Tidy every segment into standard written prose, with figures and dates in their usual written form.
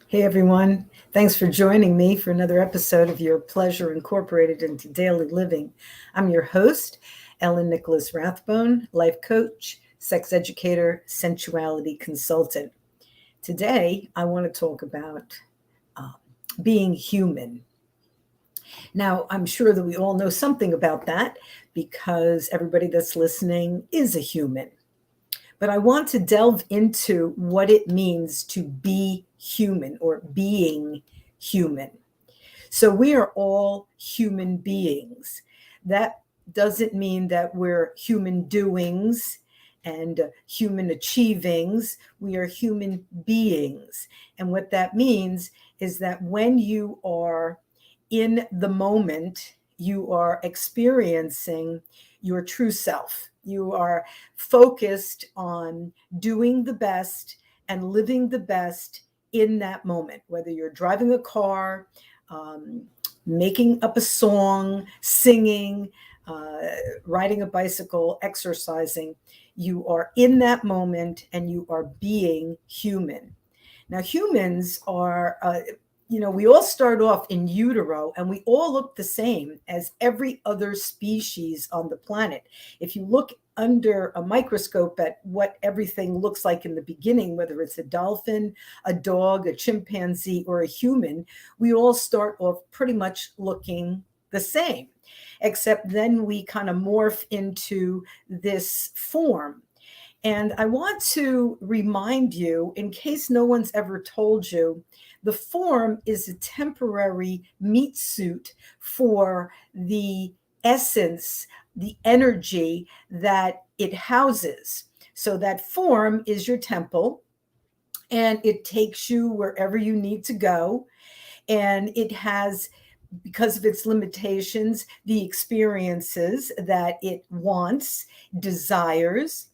Hey everyone, thanks for joining me for another episode of Your Pleasure Incorporated into Daily Living. I'm your host, Ellen Nicholas Rathbone, life coach, sex educator, sensuality consultant. Today, I want to talk about uh, being human. Now, I'm sure that we all know something about that because everybody that's listening is a human. But I want to delve into what it means to be human or being human. So we are all human beings. That doesn't mean that we're human doings and human achievings. We are human beings. And what that means is that when you are in the moment, you are experiencing your true self. You are focused on doing the best and living the best in that moment, whether you're driving a car, um, making up a song, singing, uh, riding a bicycle, exercising. You are in that moment and you are being human. Now, humans are, we all start off in utero and we all look the same as every other species on the planet. If you look under a microscope at what everything looks like in the beginning, whether it's a dolphin, a dog, a chimpanzee, or a human, we all start off pretty much looking the same, except then we kind of morph into this form. And I want to remind you, in case no one's ever told you, the form is a temporary meat suit for the essence, the energy that it houses. So that form is your temple and it takes you wherever you need to go. And it has, because of its limitations, the experiences that it wants, desires,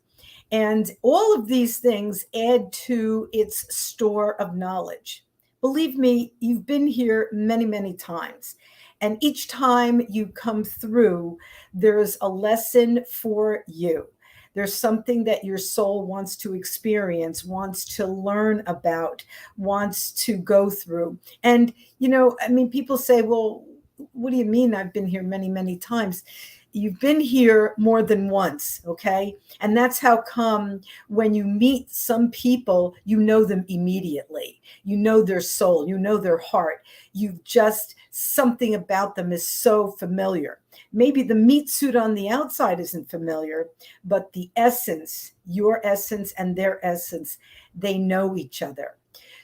and all of these things add to its store of knowledge. Believe me, you've been here many, many times. And each time you come through, there's a lesson for you. There's something that your soul wants to experience, wants to learn about, wants to go through. And, people say, well, what do you mean I've been here many, many times? You've been here more than once, okay? And that's how come when you meet some people, you know them immediately. You know their soul, you know their heart. You've just, something about them is so familiar. Maybe the meat suit on the outside isn't familiar, but the essence, your essence and their essence, they know each other.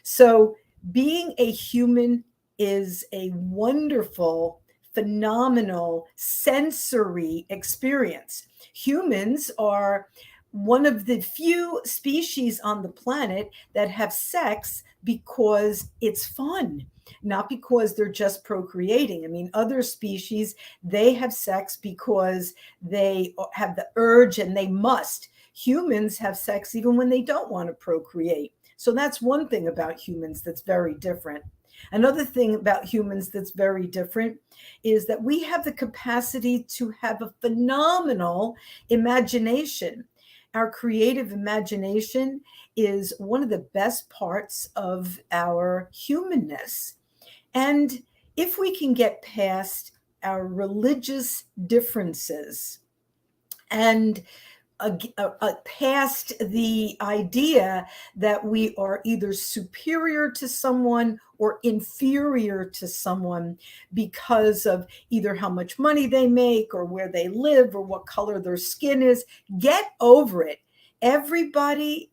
So being a human is a wonderful, phenomenal sensory experience. Humans are one of the few species on the planet that have sex because it's fun, not because they're just procreating. I mean, other species, they have sex because they have the urge and they must. Humans have sex even when they don't want to procreate. So that's one thing about humans that's very different. Another thing about humans that's very different is that we have the capacity to have a phenomenal imagination. Our creative imagination is one of the best parts of our humanness. And if we can get past our religious differences and past the idea that we are either superior to someone or inferior to someone because of either how much money they make or where they live or what color their skin is. Get over it. Everybody,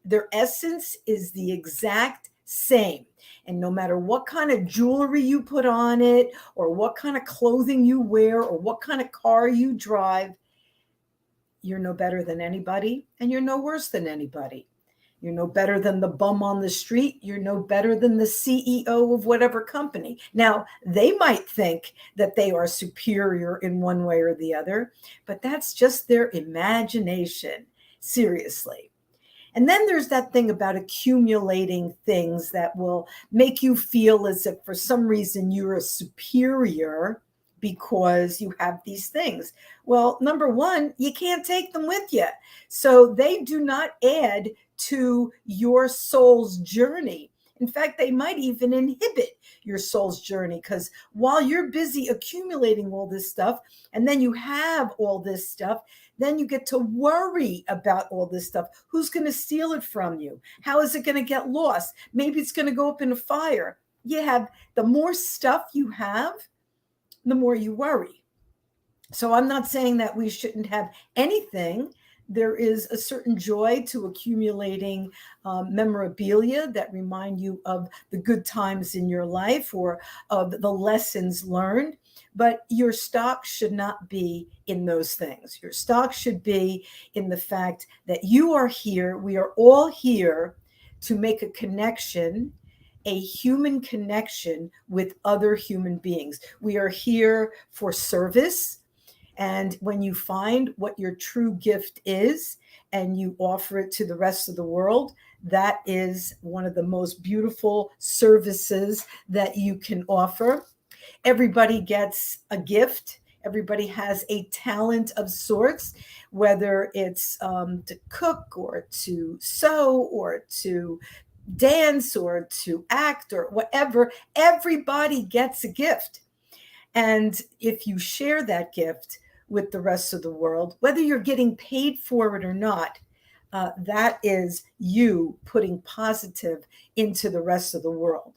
their essence is the exact same. And no matter what kind of jewelry you put on it or what kind of clothing you wear or what kind of car you drive, you're no better than anybody and you're no worse than anybody. You're no better than the bum on the street. You're no better than the CEO of whatever company. Now, they might think that they are superior in one way or the other, but that's just their imagination. Seriously. And then there's that thing about accumulating things that will make you feel as if for some reason you're a superior because you have these things. Well, number one, you can't take them with you. So they do not add to your soul's journey. In fact, they might even inhibit your soul's journey, because while you're busy accumulating all this stuff, and then you have all this stuff, then you get to worry about all this stuff. Who's going to steal it from you? How is it going to get lost? Maybe it's going to go up in a fire. The more stuff you have, the more you worry. So I'm not saying that we shouldn't have anything. There is a certain joy to accumulating memorabilia that remind you of the good times in your life or of the lessons learned. But your stock should not be in those things. Your stock should be in the fact that you are here. We are all here to make a connection, a human connection with other human beings. We are here for service. And when you find what your true gift is and you offer it to the rest of the world, that is one of the most beautiful services that you can offer. Everybody gets a gift. Everybody has a talent of sorts, whether it's to cook or to sew or to dance or to act or whatever. Everybody gets a gift. And if you share that gift with the rest of the world, whether you're getting paid for it or not, that is you putting positive into the rest of the world.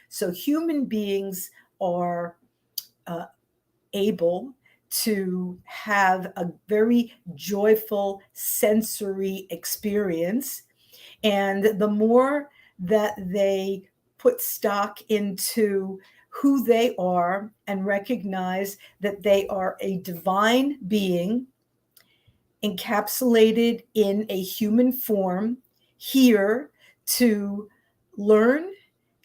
So human beings are able to have a very joyful sensory experience. And the more that they put stock into who they are and recognize that they are a divine being encapsulated in a human form, here to learn,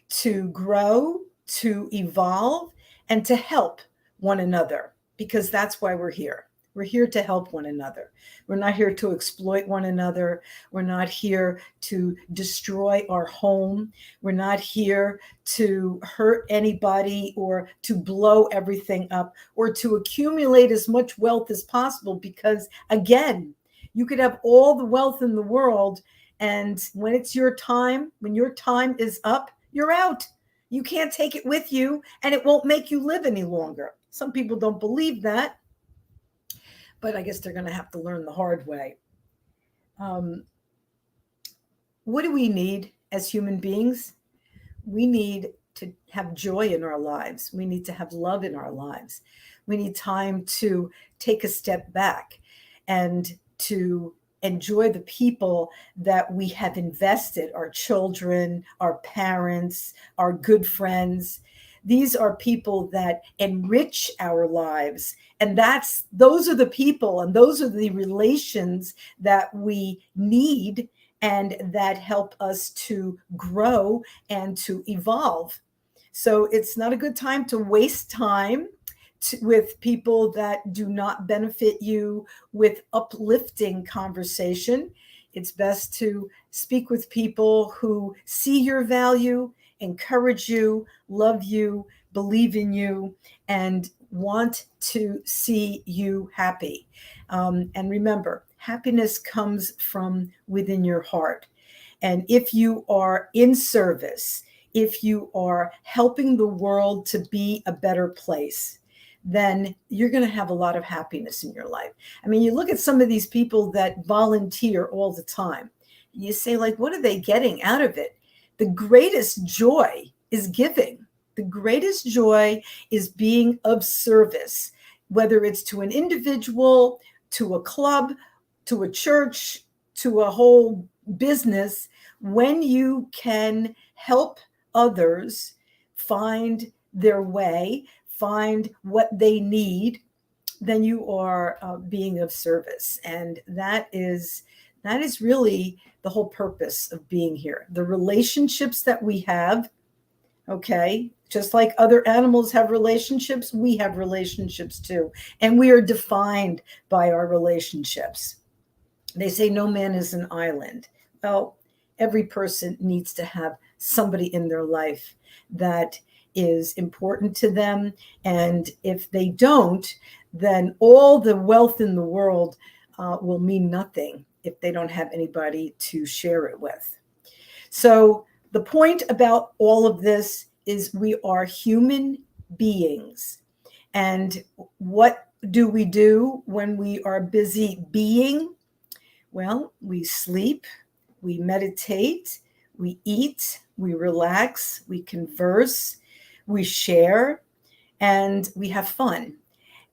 to grow, to evolve, and to help one another, because that's why we're here. We're here to help one another. We're not here to exploit one another. We're not here to destroy our home. We're not here to hurt anybody or to blow everything up or to accumulate as much wealth as possible, because, again, you could have all the wealth in the world, and when it's your time, when your time is up, you're out. You can't take it with you, and it won't make you live any longer. Some people don't believe that, but I guess they're going to have to learn the hard way. What do we need as human beings? We need to have joy in our lives. We need to have love in our lives. We need time to take a step back and to enjoy the people that we have invested, our children, our parents, our good friends. These are people that enrich our lives. And those are the people and those are the relations that we need and that help us to grow and to evolve. So it's not a good time to waste time with people that do not benefit you with uplifting conversation. It's best to speak with people who see your value, encourage you, love you, believe in you, and want to see you happy. And remember, happiness comes from within your heart. And if you are in service, if you are helping the world to be a better place, then you're going to have a lot of happiness in your life. I mean, you look at some of these people that volunteer all the time. You say, like, what are they getting out of it? The greatest joy is giving. The greatest joy is being of service, whether it's to an individual, to a club, to a church, to a whole business. When you can help others find their way, find what they need, then you are being of service. And that is really the whole purpose of being here. The relationships that we have, okay, just like other animals have relationships, we have relationships too. And we are defined by our relationships. They say no man is an island. Well, every person needs to have somebody in their life that is important to them. And if they don't, then all the wealth in the world will mean nothing if they don't have anybody to share it with. So The point about all of this is we are human beings. And what do we do when we are busy being? Well, we sleep, we meditate, we eat, we relax, we converse, we share, and we have fun.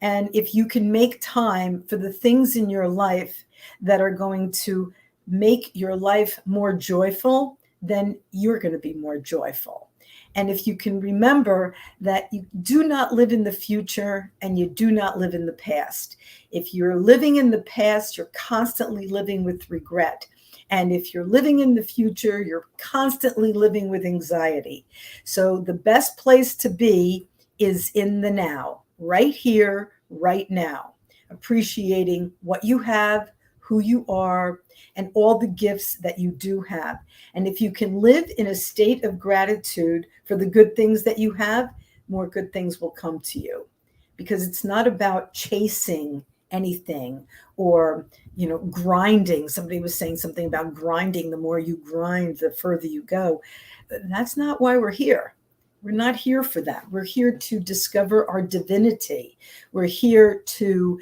And if you can make time for the things in your life that are going to make your life more joyful, then you're going to be more joyful. And if you can remember that you do not live in the future and you do not live in the past. If you're living in the past, you're constantly living with regret. And if you're living in the future, you're constantly living with anxiety. So the best place to be is in the now, right here, right now, appreciating what you have, who you are, and all the gifts that you do have. And if you can live in a state of gratitude for the good things that you have, more good things will come to you. Because it's not about chasing anything or, grinding. Somebody was saying something about grinding. The more you grind, the further you go. That's not why we're here. We're not here for that. We're here to discover our divinity. We're here to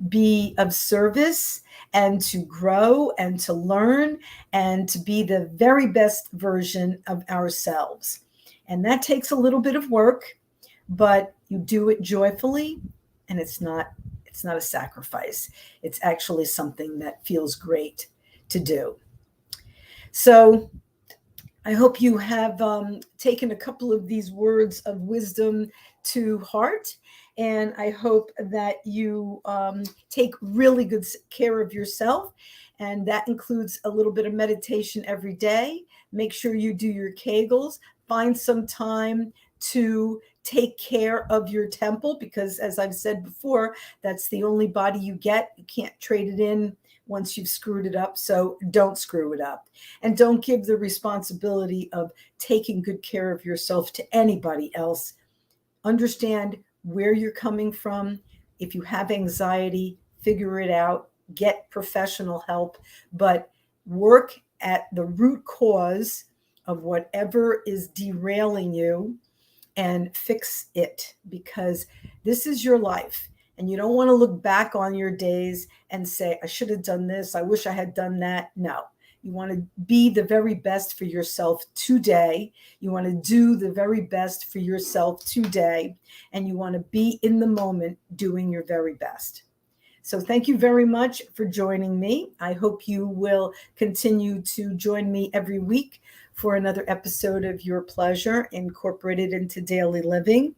be of service and to grow and to learn and to be the very best version of ourselves. And that takes a little bit of work, but you do it joyfully, and it's not a sacrifice. It's actually something that feels great to do. So I hope you have taken a couple of these words of wisdom to heart. And I hope that you take really good care of yourself. And that includes a little bit of meditation every day. Make sure you do your Kegels. Find some time to take care of your temple, because as I've said before, that's the only body you get. You can't trade it in once you've screwed it up. So don't screw it up. And don't give the responsibility of taking good care of yourself to anybody else. Understand where you're coming from. If you have anxiety, figure it out, get professional help, but work at the root cause of whatever is derailing you and fix it, because this is your life. And you don't want to look back on your days and say, I should have done this. I wish I had done that. No, you want to be the very best for yourself today. You want to do the very best for yourself today. And you want to be in the moment doing your very best. So thank you very much for joining me. I hope you will continue to join me every week for another episode of Your Pleasure Incorporated into Daily Living.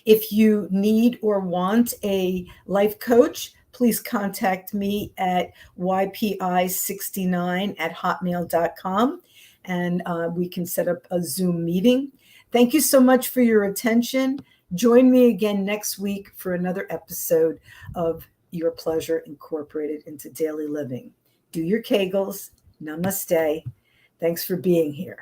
If you need or want a life coach, please contact me at ypi69@hotmail.com, and we can set up a Zoom meeting. Thank you so much for your attention. Join me again next week for another episode of Your Pleasure Incorporated into Daily Living. Do your Kegels. Namaste. Thanks for being here.